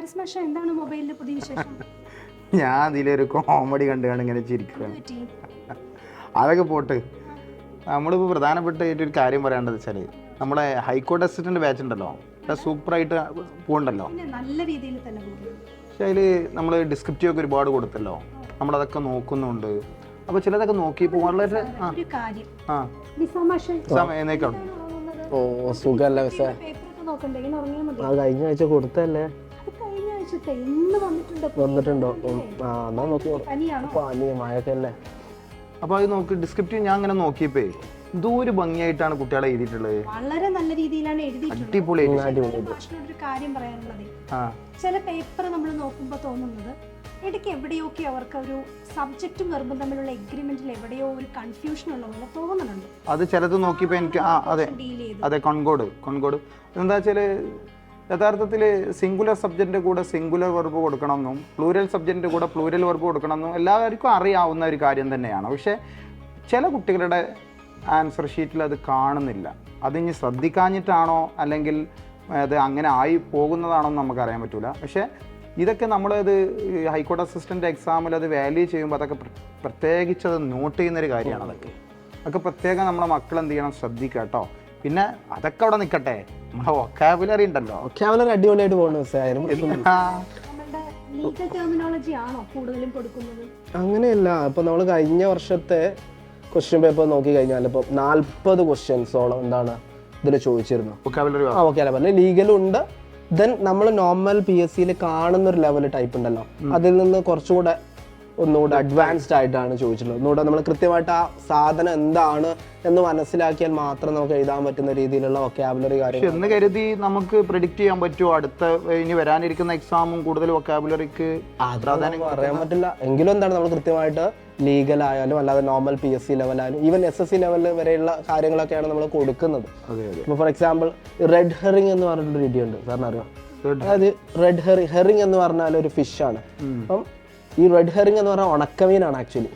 ഹാരിസ് മാഷ എന്താണ് മൊബൈലിലെ പുതിയ വിശേഷം? ഞാൻ അതിലൊരു കോമഡി കണ്ടാണ് ഇങ്ങനെ ചിരിക്കുകയാണ്. അതൊക്കെ പോട്ട്, നമ്മളിപ്പോൾ പ്രധാനപ്പെട്ട ഒരു കാര്യം പറയേണ്ടത് വെച്ചാൽ നമ്മുടെ ഹൈക്കോർട്ട് അസിസ്റ്റന്റ് ബാച്ച് ഉണ്ടല്ലോ, സൂപ്പറായിട്ട് പോകണ്ടല്ലോ. നല്ല രീതിയിൽ തന്നെ പോകുന്നു. പക്ഷെ അതിൽ നമ്മൾ ഡിസ്ക്രിപ്റ്റീവ് ഒക്കെ ഒരുപാട് കൊടുത്തല്ലോ, നമ്മളതൊക്കെ നോക്കുന്നുണ്ട്. അപ്പോൾ ചിലതൊക്കെ നോക്കിയപ്പോൾ വളരെ ഒരു കാര്യം എന്നേക്കാണ്. ഓ സുഖല്ല മിസ്സേ, കഴിഞ്ഞ ആഴ്ച കൊടുത്തല്ലേ? വന്നിട്ടുണ്ടോ? എന്നാ നോക്കി, പനി മഴയൊക്കെ അല്ലേ. അപ്പോൾ അത് നോക്കി ഡിസ്ക്രിപ്റ്റീവ് ഞാൻ അങ്ങനെ നോക്കിയപ്പോ എന്തോ ഒരു ഭംഗിയായിട്ടാണ് കുട്ടികളെ എഴുതിയിട്ടുള്ളത്. വളരെ നല്ല രീതിയിലാണ് എഴുതിയിട്ടുള്ളത്. ഒരു കാര്യം പറയാനുള്ളത്, ചില പേപ്പർ നമ്മൾ നോക്കുമ്പോൾ തോന്നുന്നത് ഇടയ്ക്ക് എവിടെയൊക്കെ അവർക്ക് ഒരു സബ്ജക്റ്റും വെർബും തമ്മിലുള്ള എഗ്രിമെന്റിൽ എവിടെയോ ഒരു കൺഫ്യൂഷൻ ഉള്ള പോലെ തോന്നുന്നുണ്ട്. അത് ചിലത് നോക്കിയപ്പോൾ എനിക്ക് അതെ കൊൺകോഡ് എന്താ വെച്ചാൽ യഥാർത്ഥത്തിൽ സിംഗുലർ സബ്ജക്റ്റിൻ്റെ കൂടെ സിംഗുലർ വെർബ് കൊടുക്കണമെന്നും പ്ലൂരൽ സബ്ജക്റ്റിൻ്റെ കൂടെ പ്ലൂരൽ വെർബ് കൊടുക്കണമെന്നും എല്ലാവർക്കും അറിയാവുന്ന ഒരു കാര്യം തന്നെയാണ്. പക്ഷേ ചില കുട്ടികളുടെ ആൻസർ ഷീറ്റിൽ അത് കാണുന്നില്ല. അതിനി ശ്രദ്ധിക്കാഞ്ഞിട്ടാണോ അല്ലെങ്കിൽ അത് അങ്ങനെ ആയി പോകുന്നതാണോ എന്ന് നമുക്കറിയാൻ പറ്റില്ല. പക്ഷേ ഇതൊക്കെ നമ്മളത് ഹൈക്കോർട്ട് അസിസ്റ്റൻ്റ് എക്സാമിൽ അത് വാല്യൂ ചെയ്യുമ്പോൾ അതൊക്കെ പ്രത്യേകിച്ച് അത് നോട്ട് ചെയ്യുന്നൊരു കാര്യമാണ്. അതൊക്കെ പ്രത്യേകം നമ്മളെ മക്കൾ എന്ത് ചെയ്യണം, ശ്രദ്ധിക്കുക കേട്ടോ. പിന്നെ അതൊക്കെ അവിടെ നിൽക്കട്ടെ, നമ്മളെ വൊക്കാബുലറി ഉണ്ടല്ലോ, വൊക്കാബുലറി അടിപൊളിയായിട്ട് പോകുന്നു. അങ്ങനെയല്ല, ഇപ്പൊ നമ്മൾ കഴിഞ്ഞ വർഷത്തെ ക്വസ്റ്റ്യൻ പേപ്പർ നോക്കി കഴിഞ്ഞാൽ ഇപ്പൊ 40 ക്വസ്റ്റ്യൻസോളം എന്താണ് ഇതിൽ ചോദിച്ചിരുന്നു. വൊക്കാബുലറി ലീഗലും ഉണ്ട്. ദെൻ നമ്മൾ നോർമൽ PSCയിൽ കാണുന്ന ഒരു ലെവൽ ടൈപ്പ് ഉണ്ടല്ലോ, അതിൽ നിന്ന് കുറച്ചുകൂടെ ഒന്നുകൂടെ അഡ്വാൻസ്ഡ് ആയിട്ടാണ് ചോദിച്ചിട്ടുള്ളത്. ഒന്നുകൂടെ നമ്മൾ കൃത്യമായിട്ട് ആ സാധനം എന്താണ് എന്ന് മനസ്സിലാക്കിയാൽ മാത്രം നമുക്ക് എഴുതാൻ പറ്റുന്ന രീതിയിലുള്ള വൊക്കാബുലറി കാര്യങ്ങൾ എന്ന് കരുതി നമുക്ക് പ്രെഡിക്റ്റ് ചെയ്യാൻ പറ്റുമോ അടുത്ത ഇനി വരാനിരിക്കുന്ന എക്സാമും കൂടുതൽ വൊക്കാബുലറിക്ക് പ്രാധാന്യം പറയാൻ പറ്റില്ല. എങ്കിലും എന്താണ് നമ്മൾ കൃത്യമായിട്ട് ലീഗൽ ആയാലും അല്ലാതെ നോർമൽ PSC ലെവലായാലും ഈവൻ SSC ലെവലിൽ വരെയുള്ള കാര്യങ്ങളൊക്കെയാണ് നമ്മൾ കൊടുക്കുന്നത്. ഇപ്പോൾ ഫോർ എക്സാമ്പിൾ റെഡ് ഹെറിംഗ് എന്ന് പറഞ്ഞിട്ടൊരു വീഡിയോ ഉണ്ട്, സാറിന് അറിയാം. അതായത് റെഡ് ഹെറിംഗ് എന്ന് പറഞ്ഞാൽ ഒരു ഫിഷാണ്. അപ്പം ഈ റെഡ് ഹെറിംഗ് എന്ന് പറഞ്ഞാൽ ഉണക്കമീനാണ്. ആക്ച്വലി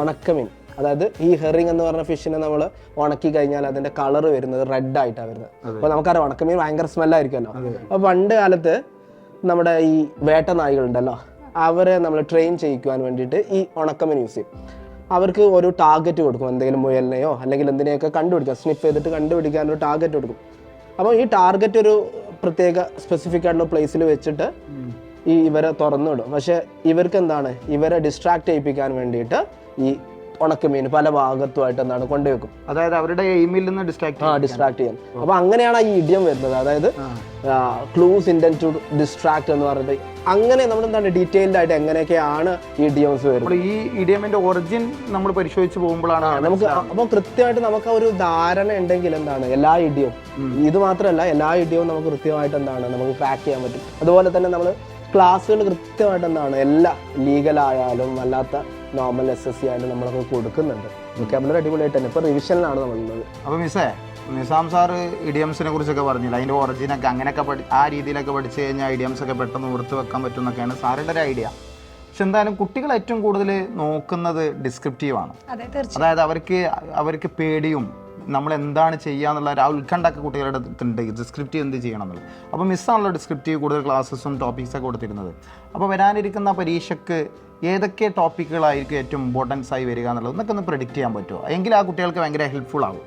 ഉണക്കമീൻ, അതായത് ഈ ഹെറിംഗ് എന്ന് പറഞ്ഞ ഫിഷിനെ നമ്മൾ ഉണക്കി കഴിഞ്ഞാൽ അതിന്റെ കളർ വരുന്നത് റെഡ് ആയിട്ടാണ് വരുന്നത്. അപ്പോൾ നമുക്കറിയാം ഉണക്കമീൻ ഭയങ്കര സ്മെല്ലായിരിക്കുമല്ലോ. അപ്പോൾ പണ്ട് കാലത്ത് നമ്മുടെ ഈ വേട്ട നായ്കളുണ്ടല്ലോ, അവരെ നമ്മൾ ട്രെയിൻ ചെയ്യിക്കുവാൻ വേണ്ടിയിട്ട് ഈ ഉണക്കമീൻ യൂസ് ചെയ്യും. അവർക്ക് ഒരു ടാർഗറ്റ് കൊടുക്കും, എന്തെങ്കിലും മുയലിനെയോ അല്ലെങ്കിൽ എന്തിനെയൊക്കെ കണ്ടുപിടിക്കാം, സ്നിഫ് ചെയ്തിട്ട് കണ്ടുപിടിക്കാൻ ഒരു ടാർഗറ്റ് കൊടുക്കും. അപ്പോൾ ഈ ടാർഗറ്റ് ഒരു പ്രത്യേക സ്പെസിഫിക് ആയിട്ടുള്ള പ്ലേസിൽ വെച്ചിട്ട് ഇവരെ തുറന്നു വിടും. പക്ഷെ ഇവർക്ക് എന്താണ്, ഇവരെ ഡിസ്ട്രാക്ട് ചെയ്യിപ്പിക്കാൻ വേണ്ടിയിട്ട് ഈ ഉണക്കമീൻ പല ഭാഗത്തുമായിട്ട് എന്താണ് കൊണ്ടുവെക്കും. അതായത് അവരുടെ എയിമിൽ നിന്ന് ഡിസ്ട്രാക്ട് ചെയ്യാൻ. അപ്പൊ അങ്ങനെയാണ് ഈ ഇഡിയം വരുന്നത്. അതായത് ക്ലൂസ് ഇന്റന്റ് ടു ഡിസ്ട്രാക്ട് എന്ന് പറഞ്ഞിട്ട് അങ്ങനെ നമ്മൾ എന്താണ് ഡീറ്റെയിൽഡ് ആയിട്ട് എങ്ങനെയൊക്കെയാണ് ഈ ഇഡിയംസ് വരുന്നത്. ഈ ഇഡിയമിന്റെ ഒറിജിൻ നമ്മൾ പരിശോധിച്ച് പോകുമ്പോഴാണ് നമുക്ക് അപ്പോൾ കൃത്യമായിട്ട് നമുക്ക് ഒരു ധാരണ ഉണ്ടെങ്കിൽ എന്താണ് എല്ലാ ഇഡിയവും, ഇത് മാത്രമല്ല എല്ലാ ഇഡിയവും നമുക്ക് കൃത്യമായിട്ട് എന്താണ് നമുക്ക് പാക്ക് ചെയ്യാൻ പറ്റും. അതുപോലെ തന്നെ നമ്മൾ ക്ലാസ്സുകൾ കൃത്യമായിട്ട് എന്താണ് എല്ലാ ലീഗലായാലും അല്ലാത്ത നോർമൽ SSC ആയാലും നമ്മളൊക്കെ കൊടുക്കുന്നുണ്ട്. വൊക്കാബുലറി അടിപൊളിയായിട്ട് തന്നെ. ഇപ്പോൾ റിവിഷനിലാണ് നമ്മളുള്ളത്. അപ്പോൾ മിസ്സേ, നിസാം സാറ് ഇഡിയംസിനെ കുറിച്ചൊക്കെ പറഞ്ഞില്ല, അതിൻ്റെ ഒറിജിനൊക്കെ അങ്ങനെയൊക്കെ ആ രീതിയിലൊക്കെ പഠിച്ചു കഴിഞ്ഞാൽ ഇഡിയംസ് ഒക്കെ പെട്ടെന്ന് ഓർത്ത് വെക്കാൻ പറ്റും എന്നൊക്കെയാണ് സാറിൻ്റെ ഒരു ഐഡിയ. പക്ഷെ എന്തായാലും കുട്ടികൾ ഏറ്റവും കൂടുതൽ നോക്കുന്നത് ഡിസ്ക്രിപ്റ്റീവാണ്. അതായത് അവർക്ക് പേടിയും നമ്മൾ എന്താണ് ചെയ്യുക എന്നുള്ള ആ ഉത്കണ്ഠൊക്കെ കുട്ടികളുടെ അടുത്തുണ്ട്, ഡിസ്ക്രിപ്റ്റീവ് എന്ത് ചെയ്യണം എന്നുള്ളത്. അപ്പോൾ മിസ്സാണല്ലോ ഡിസ്ക്രിപ്റ്റീവ് കൂടുതൽ ക്ലാസ്സസും ടോപ്പിക്സൊക്കെ കൊടുത്തിരുന്നത്. അപ്പോൾ വരാനിരിക്കുന്ന പരീക്ഷയ്ക്ക് ഏതൊക്കെ ടോപ്പിക്കുകളായിരിക്കും ഏറ്റവും ഇമ്പോർട്ടൻസ് ആയി വരിക എന്നുള്ളത് എന്നൊക്കെ ഒന്ന് പ്രെഡിക്റ്റ് ചെയ്യാൻ പറ്റുമോ? എങ്കിൽ ആ കുട്ടികൾക്ക് ഭയങ്കര ഹെൽപ്ഫുൾ ആകും.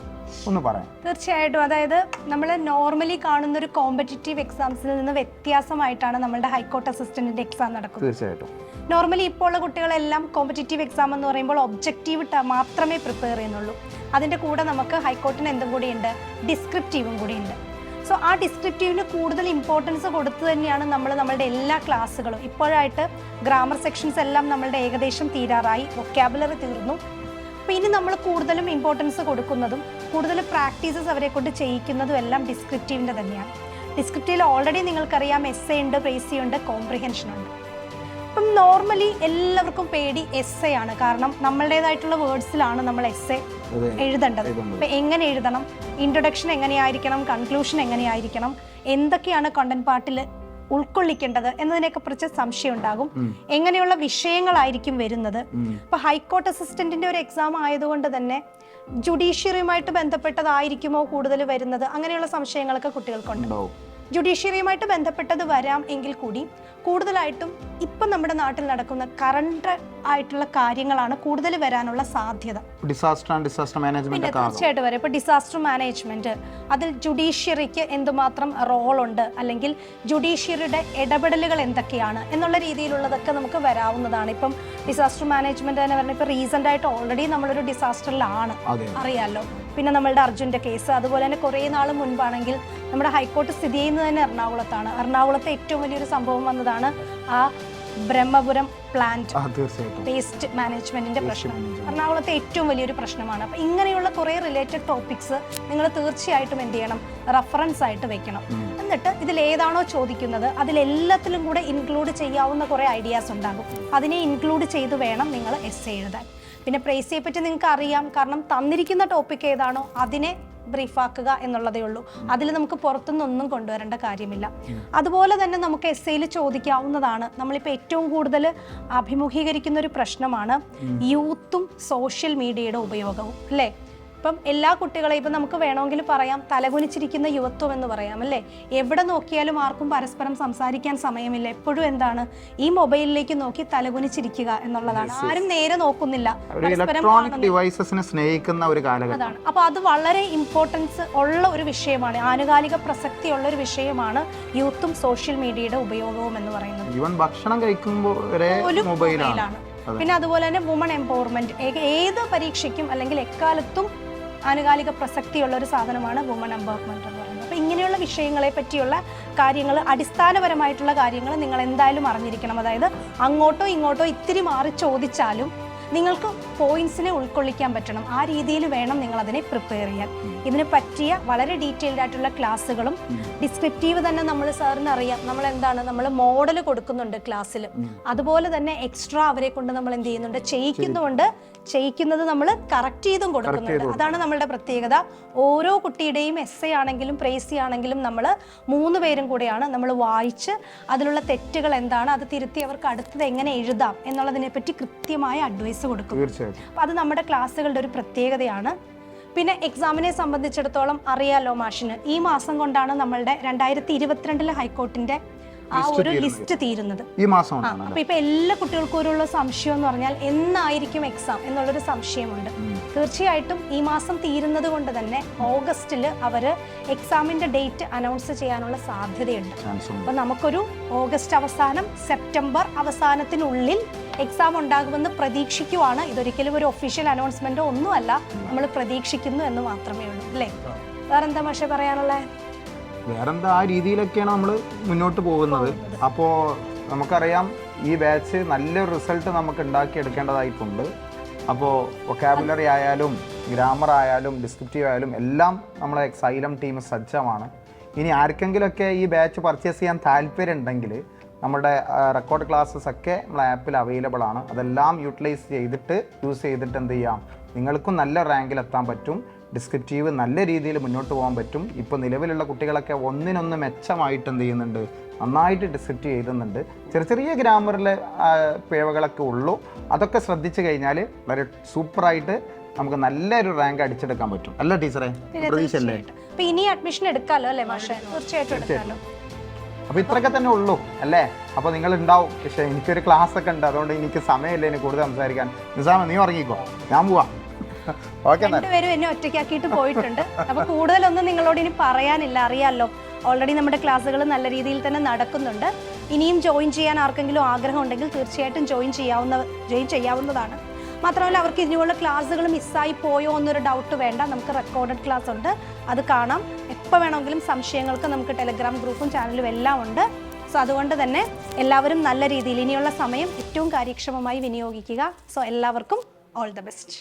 ഒന്ന് പറയാം. തീർച്ചയായിട്ടും. അതായത് നമ്മൾ നോർമലി കാണുന്ന ഒരു കോമ്പറ്റീറ്റീവ് എക്സാംസിൽ നിന്ന് വ്യത്യാസമായിട്ടാണ് നമ്മുടെ ഹൈക്കോർട്ട് അസിസ്റ്റന്റിന്റെ എക്സാം നടക്കുന്നത്. തീർച്ചയായിട്ടും. നോർമലി ഇപ്പോൾ ഉള്ള കുട്ടികളെല്ലാം കോമ്പറ്റീറ്റീവ് എക്സാം എന്ന് പറയുമ്പോൾ ഒബ്ജക്റ്റീവ് മാത്രമേ പ്രിപ്പയർ ചെയ്യുന്നുള്ളൂ. അതിൻ്റെ കൂടെ നമുക്ക് ഹൈക്കോർട്ടിന് എന്തും കൂടിയുണ്ട്, ഡിസ്ക്രിപ്റ്റീവും കൂടിയുണ്ട്. സോ ആ ഡിസ്ക്രിപ്റ്റീവിന് കൂടുതൽ ഇമ്പോർട്ടൻസ് കൊടുത്തു തന്നെയാണ് നമ്മളുടെ എല്ലാ ക്ലാസ്സുകളും. ഇപ്പോഴായിട്ട് ഗ്രാമർ സെക്ഷൻസ് എല്ലാം നമ്മളുടെ ഏകദേശം തീരാറായി, വൊക്കാബുലറി തീർന്നു. അപ്പോൾ ഇനി നമ്മൾ കൂടുതലും ഇമ്പോർട്ടൻസ് കൊടുക്കുന്നതും കൂടുതൽ പ്രാക്ടീസസ് അവരെ കൊണ്ട് ചെയ്യിക്കുന്നതും എല്ലാം ഡിസ്ക്രിപ്റ്റീവിൻ്റെ തന്നെയാണ്. ഡിസ്ക്രിപ്റ്റീവിൽ ഓൾറെഡി നിങ്ങൾക്കറിയാം എസ്സേ ഉണ്ട്, പ്രേസി ഉണ്ട്, കോംപ്രിഹെൻഷൻ ഉണ്ട്. അപ്പം നോർമലി എല്ലാവർക്കും പേടി എസ്സേ ആണ്. കാരണം നമ്മളുടേതായിട്ടുള്ള വേർഡ്സിലാണ് നമ്മൾ എസ്സേ എഴുതേണ്ടത്. അപ്പം എങ്ങനെ എഴുതണം, ഇൻട്രൊഡക്ഷൻ എങ്ങനെയായിരിക്കണം, കൺക്ലൂഷൻ എങ്ങനെയായിരിക്കണം, എന്തൊക്കെയാണ് കണ്ടന്റ് പാർട്ടിൽ ഉൾക്കൊള്ളിക്കേണ്ടത് എന്നതിനെയൊക്കെ കുറിച്ച് സംശയം ഉണ്ടാകും. എങ്ങനെയുള്ള വിഷയങ്ങളായിരിക്കും വരുന്നത്. ഇപ്പൊ ഹൈക്കോർട്ട് അസിസ്റ്റന്റിന്റെ ഒരു എക്സാം ആയതുകൊണ്ട് തന്നെ ജുഡീഷ്യറിയുമായിട്ട് ബന്ധപ്പെട്ടതായിരിക്കുമോ കൂടുതൽ വരുന്നത്, അങ്ങനെയുള്ള സംശയങ്ങളൊക്കെ കുട്ടികൾക്കുണ്ട്. ജുഡീഷ്യറിയുമായിട്ട് ബന്ധപ്പെട്ടത് വരാം എങ്കിൽ കൂടി കൂടുതലായിട്ടും ഇപ്പം നമ്മുടെ നാട്ടിൽ നടക്കുന്ന കറണ്ട് ആയിട്ടുള്ള കാര്യങ്ങളാണ് കൂടുതൽ വരാനുള്ള സാധ്യത. ഡിസാസ്റ്റർ ആൻഡ് ഡിസാസ്റ്റർ മാനേജ്മെന്റ് തീർച്ചയായിട്ടും വരും. ഇപ്പോൾ ഡിസാസ്റ്റർ മാനേജ്മെന്റ്, അതിൽ ജുഡീഷ്യറിക്ക് എന്തുമാത്രം റോളുണ്ട്, അല്ലെങ്കിൽ ജുഡീഷ്യറിയുടെ ഇടപെടലുകൾ എന്തൊക്കെയാണ് എന്നുള്ള രീതിയിലുള്ളതൊക്കെ നമുക്ക് വരാവുന്നതാണ്. ഇപ്പം ഡിസാസ്റ്റർ മാനേജ്മെന്റ് തന്നെ പറഞ്ഞാൽ ഇപ്പോൾ റീസെന്റ് ആയിട്ട് ഓൾറെഡി നമ്മളൊരു ഡിസാസ്റ്ററിലാണ്, അറിയാമല്ലോ. പിന്നെ നമ്മളുടെ അർജുൻ്റെ കേസ്, അതുപോലെ തന്നെ കുറേ നാൾ മുൻപാണെങ്കിൽ നമ്മുടെ ഹൈക്കോർട്ട് സ്ഥിതി ചെയ്യുന്നത് തന്നെ എറണാകുളത്താണ്. എറണാകുളത്തെ ഏറ്റവും വലിയൊരു സംഭവം വന്നതാണ് ആ ബ്രഹ്മപുരം പ്ലാന്റ് വേസ്റ്റ് മാനേജ്മെന്റിന്റെ പ്രശ്നം. എറണാകുളത്തെ ഏറ്റവും വലിയൊരു പ്രശ്നമാണ്. അപ്പം ഇങ്ങനെയുള്ള കുറേ റിലേറ്റഡ് ടോപ്പിക്സ് നിങ്ങൾ തീർച്ചയായിട്ടും എന്ത് ചെയ്യണം, റെഫറൻസ് ആയിട്ട് വെക്കണം. എന്നിട്ട് ഇതിൽ ഏതാണോ ചോദിക്കുന്നത് അതിലെല്ലാത്തിലും കൂടെ ഇൻക്ലൂഡ് ചെയ്യാവുന്ന കുറേ ഐഡിയാസ് ഉണ്ടാകും. അതിനെ ഇൻക്ലൂഡ് ചെയ്ത് വേണം നിങ്ങൾ എസ്സേ എഴുതാൻ. പിന്നെ പ്രേസിയെ പറ്റി നിങ്ങൾക്ക് അറിയാം, കാരണം തന്നിരിക്കുന്ന ടോപ്പിക് ഏതാണോ അതിനെ ബ്രീഫാക്കുക എന്നുള്ളതേ ഉള്ളൂ. അതിൽ നമുക്ക് പുറത്തുനിന്നൊന്നും കൊണ്ടുവരേണ്ട കാര്യമില്ല. അതുപോലെ തന്നെ നമുക്ക് എസ്സേയിൽ ചോദിക്കാവുന്നതാണ്, നമ്മളിപ്പോൾ ഏറ്റവും കൂടുതൽ അഭിമുഖീകരിക്കുന്ന ഒരു പ്രശ്നമാണ് യൂത്തും സോഷ്യൽ മീഡിയയുടെ ഉപയോഗവും, അല്ലേ? ഇപ്പം എല്ലാ കുട്ടികളെയും ഇപ്പം നമുക്ക് വേണമെങ്കിൽ പറയാം തലകുനിച്ചിരിക്കുന്ന യുവത്വം എന്ന് പറയാം, അല്ലേ? എവിടെ നോക്കിയാലും ആർക്കും പരസ്പരം സംസാരിക്കാൻ സമയമില്ല. എപ്പോഴും എന്താണ്, ഈ മൊബൈലിലേക്ക് നോക്കി തലകുനിച്ചിരിക്കുക എന്നുള്ളതാണ്. ആരും നേരെ നോക്കുന്നില്ല, സ്നേഹിക്കുന്ന ഒരു കാലഘട്ടം അതാണ്. അപ്പോൾ അത് വളരെ ഇമ്പോർട്ടൻസ് ഉള്ള ഒരു വിഷയമാണ്, ആനുകാലിക പ്രസക്തിയുള്ള ഒരു വിഷയമാണ് യൂത്തും സോഷ്യൽ മീഡിയയുടെ ഉപയോഗവും എന്ന് പറയുന്നത്. ഈവൻ ഭക്ഷണം കഴിക്കുമ്പോൾ മൊബൈലാണ്. പിന്നെ അതുപോലെ തന്നെ വുമൺ എംപവർമെന്റ്, ഏത് പരീക്ഷയ്ക്കും അല്ലെങ്കിൽ എക്കാലത്തും ആനുകാലിക പ്രസക്തിയുള്ള ഒരു സാധനമാണ് വുമൺ എംപവർമെന്റ് എന്ന് പറയുന്നത്. അപ്പോൾ ഇങ്ങനെയുള്ള വിഷയങ്ങളെ പറ്റിയുള്ള കാര്യങ്ങൾ, അടിസ്ഥാനപരമായിട്ടുള്ള കാര്യങ്ങൾ നിങ്ങൾ എന്തായാലും അറിഞ്ഞിരിക്കണം. അതായത് അങ്ങോട്ടോ ഇങ്ങോട്ടോ ഇത്തിരി മാറി ചോദിച്ചാലും നിങ്ങൾക്ക് പോയിന്റ്സിനെ ഉൾക്കൊള്ളിക്കാൻ പറ്റണം. ആ രീതിയിൽ വേണം നിങ്ങൾ അതിനെ പ്രിപ്പയർ ചെയ്യാൻ. ഇതിനെ പറ്റിയ വളരെ ഡീറ്റെയിൽഡ് ആയിട്ടുള്ള ക്ലാസ്സുകളും ഡിസ്ക്രിപ്റ്റീവ് തന്നെ നമ്മൾ സാറിന് അറിയാം, നമ്മൾ എന്താണ്, നമ്മൾ മോഡൽ കൊടുക്കുന്നുണ്ട് ക്ലാസ്സിൽ. അതുപോലെ തന്നെ എക്സ്ട്രാ അവരെ കൊണ്ട് നമ്മൾ എന്ത് ചെയ്യുന്നുണ്ട്, ചെയ്യിക്കുന്നത് നമ്മൾ കറക്റ്റ് ചെയ്തും കൊടുക്കുന്നുണ്ട്. അതാണ് നമ്മളുടെ പ്രത്യേകത. ഓരോ കുട്ടിയുടെയും എസ്സേ ആണെങ്കിലും പ്രേസി ആണെങ്കിലും നമ്മൾ 3 പേരും കൂടെയാണ് നമ്മൾ വായിച്ച് അതിലുള്ള തെറ്റുകൾ എന്താണ്, അത് തിരുത്തി അവർക്ക് അടുത്തത് എങ്ങനെ എഴുതാം എന്നുള്ളതിനെ പറ്റി കൃത്യമായ അഡ്വൈസ് കൊടുക്കും. അപ്പോൾ അത് നമ്മുടെ ക്ലാസ്സുകളുടെ ഒരു പ്രത്യേകതയാണ്. പിന്നെ എക്സാമിനെ സംബന്ധിച്ചിടത്തോളം അറിയാലോ മാഷിന്, ഈ മാസം കൊണ്ടാണ് നമ്മളുടെ 2022 ഹൈക്കോർട്ടിന്റെ ആ ഒരു ലിസ്റ്റ് തീരുന്നത്. ഈ മാസം. അപ്പൊ ഇപ്പൊ എല്ലാ കുട്ടികൾക്കും ഒരു സംശയം എന്ന് പറഞ്ഞാൽ എന്നായിരിക്കും എക്സാം എന്നുള്ളൊരു സംശയമുണ്ട്. തീർച്ചയായിട്ടും ഈ മാസം തീരുന്നത് കൊണ്ട് തന്നെ ഓഗസ്റ്റിൽ അവര് എക്സാമിന്റെ ഡേറ്റ് അനൗൺസ് ചെയ്യാനുള്ള സാധ്യതയുണ്ട്. അപ്പൊ നമുക്കൊരു ഓഗസ്റ്റ് അവസാനം സെപ്റ്റംബർ അവസാനത്തിനുള്ളിൽ എക്സാം ഉണ്ടാകുമെന്ന് പ്രതീക്ഷിക്കുവാണ്. ഇതൊരിക്കലും ഒരു ഒഫീഷ്യൽ അനൗൺസ്മെന്റോ ഒന്നുമല്ല, നമ്മൾ പ്രതീക്ഷിക്കുന്നു എന്ന് മാത്രമേ ഉള്ളൂ, അല്ലേ? വേറെന്താ പക്ഷേ പറയാനുള്ളത്? വേറെന്താ, ആ രീതിയിലൊക്കെയാണ് നമ്മൾ മുന്നോട്ട് പോകുന്നത്. അപ്പോൾ നമുക്കറിയാം ഈ ബാച്ച് നല്ലൊരു റിസൾട്ട് നമുക്ക് ഉണ്ടാക്കിയെടുക്കേണ്ടതായിട്ടുണ്ട്. അപ്പോൾ വൊക്കാബുലറി ആയാലും ഗ്രാമർ ആയാലും ഡിസ്ക്രിപ്റ്റീവ് ആയാലും എല്ലാം നമ്മളെ എക്സൈലം ടീം സജ്ജമാണ്. ഇനി ആർക്കെങ്കിലുമൊക്കെ ഈ ബാച്ച് പർച്ചേസ് ചെയ്യാൻ താല്പര്യം ഉണ്ടെങ്കിൽ നമ്മുടെ റെക്കോർഡ് ക്ലാസ്സസ് ഒക്കെ നമ്മളെ ആപ്പിൽ അവൈലബിൾ ആണ്. അതെല്ലാം യൂസ് ചെയ്തിട്ട് എന്ത് ചെയ്യാം, നിങ്ങൾക്കും നല്ല റാങ്കിൽ എത്താൻ പറ്റും. ഡിസ്ക്രിപ്റ്റീവ് നല്ല രീതിയിൽ മുന്നോട്ട് പോകാൻ പറ്റും. ഇപ്പോൾ നിലവിലുള്ള കുട്ടികളൊക്കെ ഒന്നിനൊന്ന് മെച്ചമായിട്ട് എന്ത് ചെയ്യുന്നുണ്ട്, നന്നായിട്ട് ഡിസ്ക്രിപ്റ്റീവ് എഴുതുന്നുണ്ട്. ചെറിയ ഗ്രാമറിലെ പിഴവുകളൊക്കെ ഉള്ളൂ. അതൊക്കെ ശ്രദ്ധിച്ചു കഴിഞ്ഞാൽ വളരെ സൂപ്പറായിട്ട് നമുക്ക് നല്ലൊരു റാങ്ക് അടിച്ചെടുക്കാൻ പറ്റും. അല്ല ടീച്ചറെ, പ്രതീക്ഷയല്ലേ? ഇനി അഡ്മിഷൻ എടുക്കാമല്ലോ അല്ലേ മാഷേ? തീർച്ചയായിട്ടും എടുക്കാമല്ലോ. അപ്പോൾ ഇത്രയൊക്കെ തന്നെ ഉള്ളൂ അല്ലേ? അപ്പോൾ നിങ്ങൾ ഉണ്ടാവും. പക്ഷേ എനിക്കൊരു ക്ലാസ് ഒക്കെ ഉണ്ട്, അതുകൊണ്ട് എനിക്ക് സമയമില്ല ഇനി കൂടുതൽ സംസാരിക്കാൻ. നിസാമ, നീ ഉറങ്ങിക്കോ, ഞാൻ പോവാം. രണ്ടുപേരും എന്നെ ഒറ്റയ്ക്കാക്കിയിട്ട് പോയിട്ടുണ്ട്. അപ്പോൾ കൂടുതലൊന്നും നിങ്ങളോട് ഇനി പറയാനില്ല, അറിയാമല്ലോ. ഓൾറെഡി നമ്മുടെ ക്ലാസ്സുകൾ നല്ല രീതിയിൽ തന്നെ നടക്കുന്നുണ്ട്. ഇനിയും ജോയിൻ ചെയ്യാൻ ആർക്കെങ്കിലും ആഗ്രഹം ഉണ്ടെങ്കിൽ തീർച്ചയായിട്ടും ജോയിൻ ചെയ്യാവുന്നതാണ്. മാത്രമല്ല, അവർക്ക് ഇതിനുള്ള ക്ലാസ്സുകൾ മിസ്സായി പോയോ എന്നൊരു ഡൗട്ട് വേണ്ട. നമുക്ക് റെക്കോർഡഡ് ക്ലാസ് ഉണ്ട്, അത് കാണാം. എപ്പോൾ വേണമെങ്കിലും സംശയങ്ങൾക്ക് നമുക്ക് ടെലഗ്രാം ഗ്രൂപ്പും ചാനലും എല്ലാം ഉണ്ട്. സോ അതുകൊണ്ട് തന്നെ എല്ലാവരും നല്ല രീതിയിൽ ഇനിയുള്ള സമയം ഏറ്റവും കാര്യക്ഷമമായി വിനിയോഗിക്കുക. സോ എല്ലാവർക്കും ഓൾ ദ ബെസ്റ്റ്.